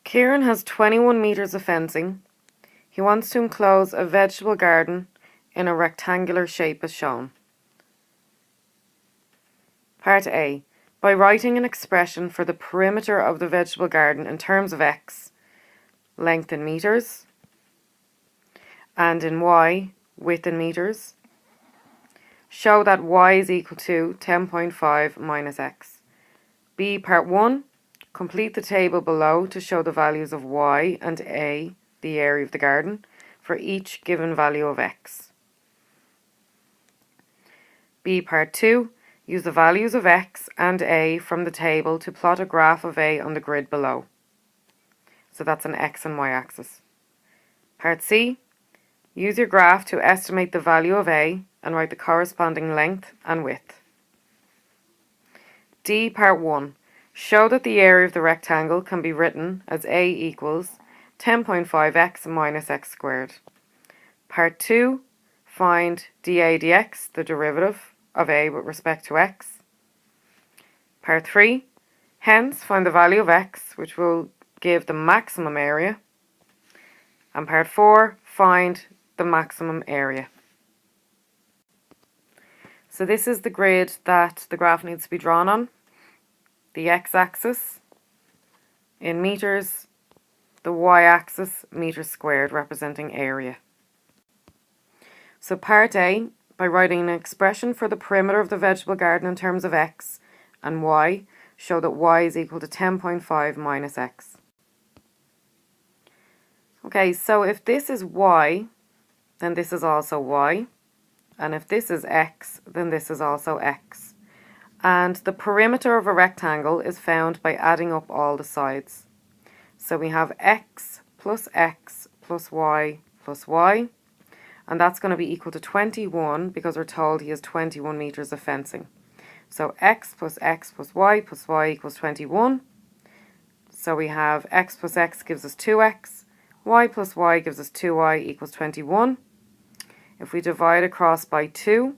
Kieran has 21 metres of fencing. He wants to enclose a vegetable garden in a rectangular shape as shown. Part A. By writing an expression for the perimeter of the vegetable garden in terms of x, length in metres, and in y, width in metres, show that y is equal to 10.5 minus x. B. Part 1. Complete the table below to show the values of y and a, the area of the garden, for each given value of x. B. Part 2. Use the values of x and a from the table to plot a graph of a on the grid below. So that's an x and y axis. Part C. Use your graph to estimate the value of a and write the corresponding length and width. D. Part 1. Show that the area of the rectangle can be written as a equals 10.5x minus x squared. Part 2. Find dA dx, the derivative of a with respect to x. Part 3. Hence, find the value of x, which will give the maximum area. And part 4. Find the maximum area. So this is the grid that the graph needs to be drawn on. The x-axis in metres, the y-axis metres squared, representing area. So part A, by writing an expression for the perimeter of the vegetable garden in terms of x and y, show that y is equal to 10.5 minus x. Okay, so if this is y, then this is also y. And if this is x, then this is also x. And the perimeter of a rectangle is found by adding up all the sides. So we have x plus y, and that's going to be equal to 21 because we're told he has 21 metres of fencing. So x plus y equals 21. So we have x plus x gives us 2x, y plus y gives us 2y equals 21. If we divide across by 2,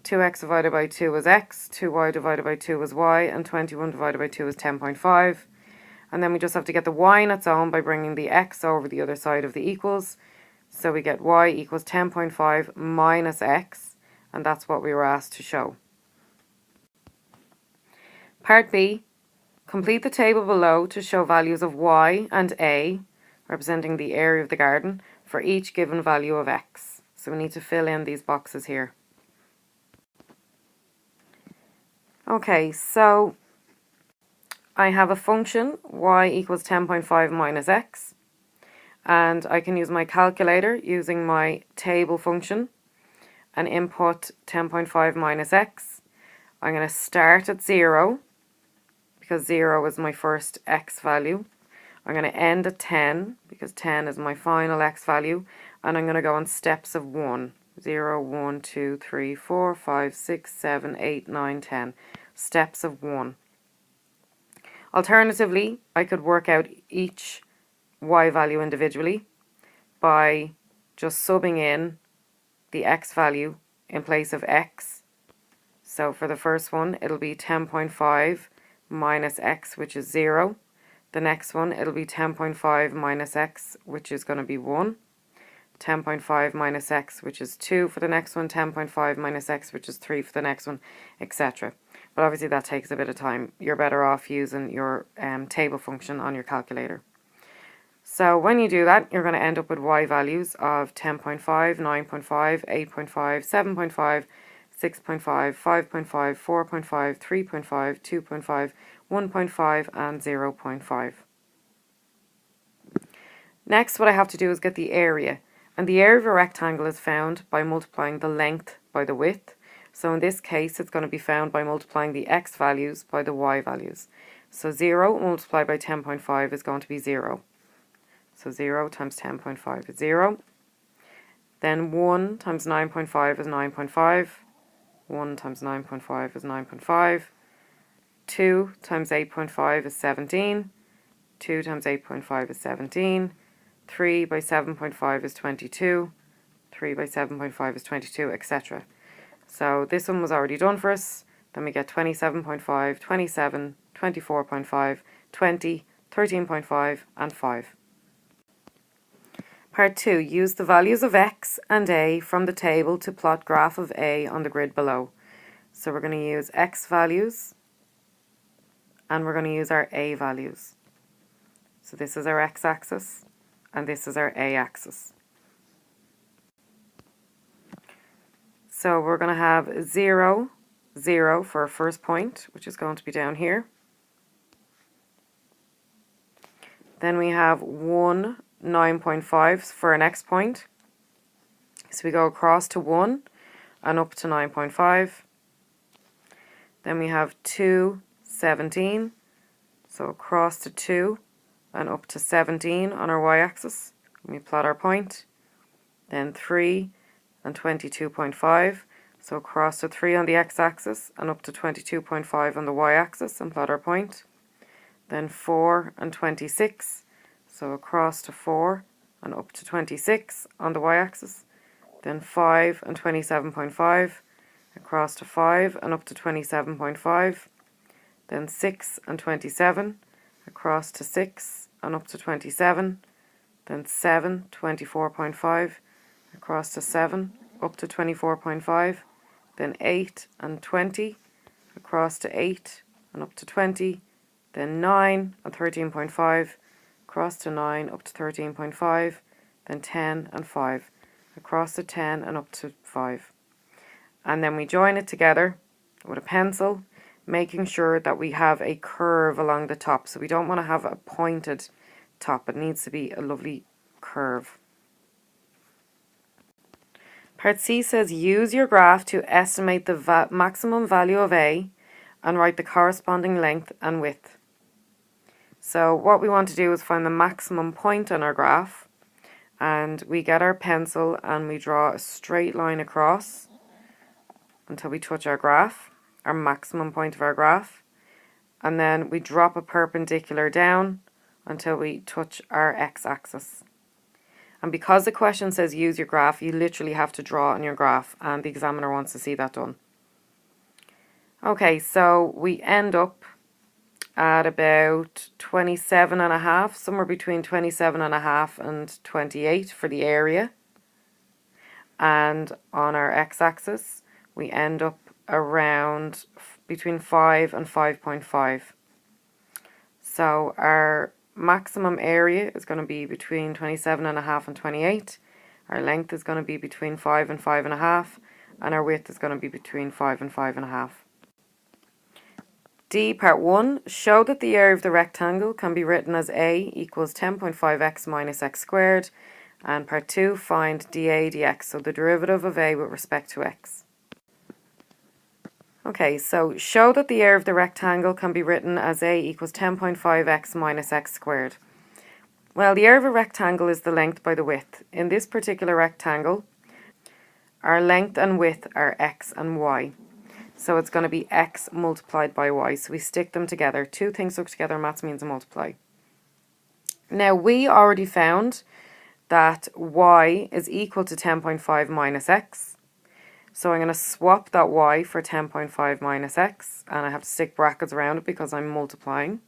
2x divided by 2 is x, 2y divided by 2 is y, and 21 divided by 2 is 10.5. And then we just have to get the y on its own by bringing the x over the other side of the equals. So we get y equals 10.5 minus x, and that's what we were asked to show. Part B. Complete the table below to show values of y and a, representing the area of the garden, for each given value of x. So we need to fill in these boxes here. Okay, so I have a function, y equals 10.5 minus x, and I can use my calculator using my table function and input 10.5 minus x. I'm going to start at 0, because 0 is my first x value. I'm going to end at 10, because 10 is my final x value, and I'm going to go on steps of 1. 0, 1, 2, 3, 4, 5, 6, 7, 8, 9, 10. Steps of 1. Alternatively, I could work out each y value individually by just subbing in the x value in place of x. So for the first one, it'll be 10.5 minus x, which is 0. The next one, it'll be 10.5 minus x, which is going to be 1. 10.5 minus x, which is 2 for the next one, 10.5 minus x, which is 3 for the next one, etc. But obviously that takes a bit of time. You're better off using your table function on your calculator. So when you do that, you're going to end up with y values of 10.5, 9.5, 8.5, 7.5, 6.5, 5.5, 4.5, 3.5, 2.5, 1.5 and 0.5. Next, what I have to do is get the area. And the area of a rectangle is found by multiplying the length by the width. So in this case, it's going to be found by multiplying the x values by the y values. So 0 multiplied by 10.5 is going to be 0. So 0 times 10.5 is 0. Then 1 times 9.5 is 9.5. 1 times 9.5 is 9.5. 2 times 8.5 is 17. 2 times 8.5 is 17. 3 by 7.5 is 22. 3 by 7.5 is 22, etc. So this one was already done for us. Then we get 27.5, 27, 24.5, 20, 13.5 and 5. Part 2. Use the values of x and a from the table to plot graph of a on the grid below. So we're going to use x values and we're going to use our a values. So this is our x-axis and this is our a-axis. So we're going to have 0, 0 for our first point, which is going to be down here. Then we have 1, 9.5 for our next point. So we go across to 1 and up to 9.5. Then we have 2, 17. So across to 2 and up to 17 on our y-axis. We plot our point. Then 3 and 22.5. So across to 3 on the x-axis and up to 22.5 on the y-axis and plot our point. Then 4 and 26. So across to 4 and up to 26 on the y-axis. Then 5 and 27.5. Across to 5 and up to 27.5. Then 6 and 27. Across to 6 and up to 27. Then 7, 24.5. Across to 7, up to 24.5. Then 8 and 20. Across to 8 and up to 20. Then 9 and 13.5. Across to 9 up to 13.5. Then 10 and 5. Across to 10 and up to 5. And then we join it together with a pencil, making sure that we have a curve along the top. So we don't want to have a pointed top. It needs to be a lovely curve. Part C says use your graph to estimate the maximum value of A and write the corresponding length and width. So what we want to do is find the maximum point on our graph, and we get our pencil and we draw a straight line across until we touch our graph, our maximum point of our graph, and then we drop a perpendicular down until we touch our x-axis. And because the question says use your graph, you literally have to draw on your graph, and the examiner wants to see that done. Okay, so we end up at about 27.5, somewhere between 27.5 and 28 for the area. And on our x-axis, we end up around between 5 and 5.5. So our maximum area is going to be between 27.5 and 28. Our length is going to be between 5 and 5.5, and our width is going to be between 5 and 5.5. D, part 1, show that the area of the rectangle can be written as A equals 10.5x minus x squared, and part 2, find dA dx, so the derivative of A with respect to x. Okay, so show that the area of the rectangle can be written as A equals 10.5x minus x squared. Well, the area of a rectangle is the length by the width. In this particular rectangle, our length and width are x and y. So it's going to be x multiplied by y. So we stick them together. Two things stuck together, maths means a multiply. Now, we already found that y is equal to 10.5 minus x. So I'm going to swap that y for 10.5 minus x, and I have to stick brackets around it because I'm multiplying.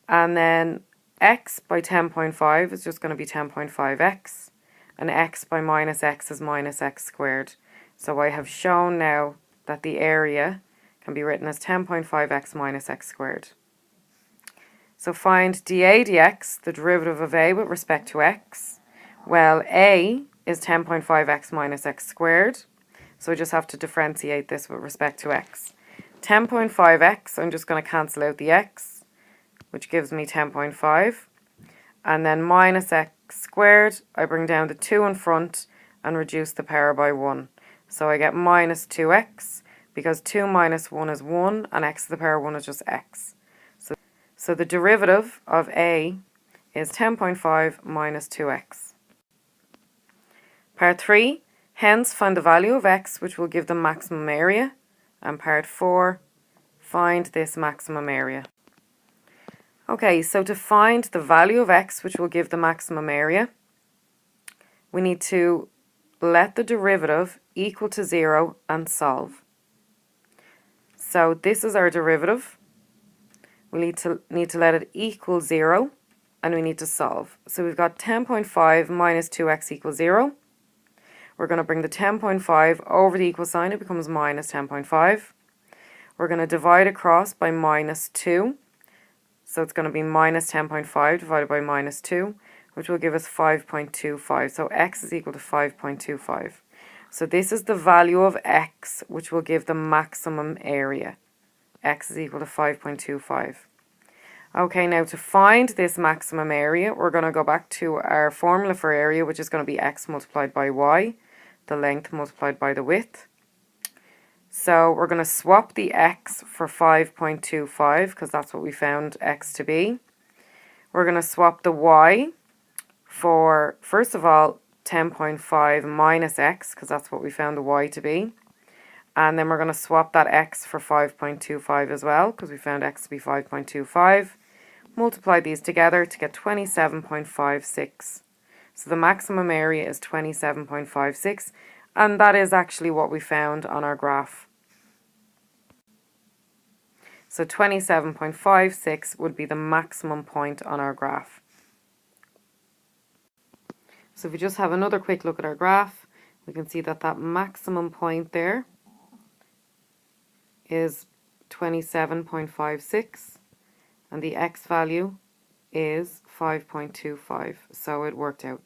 And then x by 10.5 is just going to be 10.5x, and x by minus x is minus x squared. So I have shown now that the area can be written as 10.5x minus x squared. So find dA dx, the derivative of A with respect to x. Well, A is 10.5x minus x squared, so I just have to differentiate this with respect to x. 10.5x, I'm just going to cancel out the x, which gives me 10.5, and then minus x squared, I bring down the 2 in front and reduce the power by 1. So I get minus 2x, because 2 minus 1 is 1, and x to the power 1 is just x. So the derivative of A is 10.5 minus 2x. Part 3, hence find the value of x which will give the maximum area. And part 4, find this maximum area. Okay, so to find the value of x which will give the maximum area, we need to let the derivative equal to 0 and solve. So this is our derivative. We need to let it equal 0, and we need to solve. So we've got 10.5 minus 2x equals 0. We're going to bring the 10.5 over the equal sign. It becomes minus 10.5. We're going to divide across by minus 2. So it's going to be minus 10.5 divided by minus 2, which will give us 5.25. So x is equal to 5.25. So this is the value of x, which will give the maximum area. X is equal to 5.25. Okay, now to find this maximum area, we're going to go back to our formula for area, which is going to be x multiplied by y, the length multiplied by the width. So we're going to swap the x for 5.25, because that's what we found x to be. We're going to swap the y for, first of all, 10.5 minus x, because that's what we found the y to be. And then we're going to swap that x for 5.25 as well, because we found x to be 5.25. Multiply these together to get 27.56. So the maximum area is 27.56, and that is actually what we found on our graph. So 27.56 would be the maximum point on our graph. So if we just have another quick look at our graph, we can see that that maximum point there is 27.56, and the x value is 5.25, so it worked out.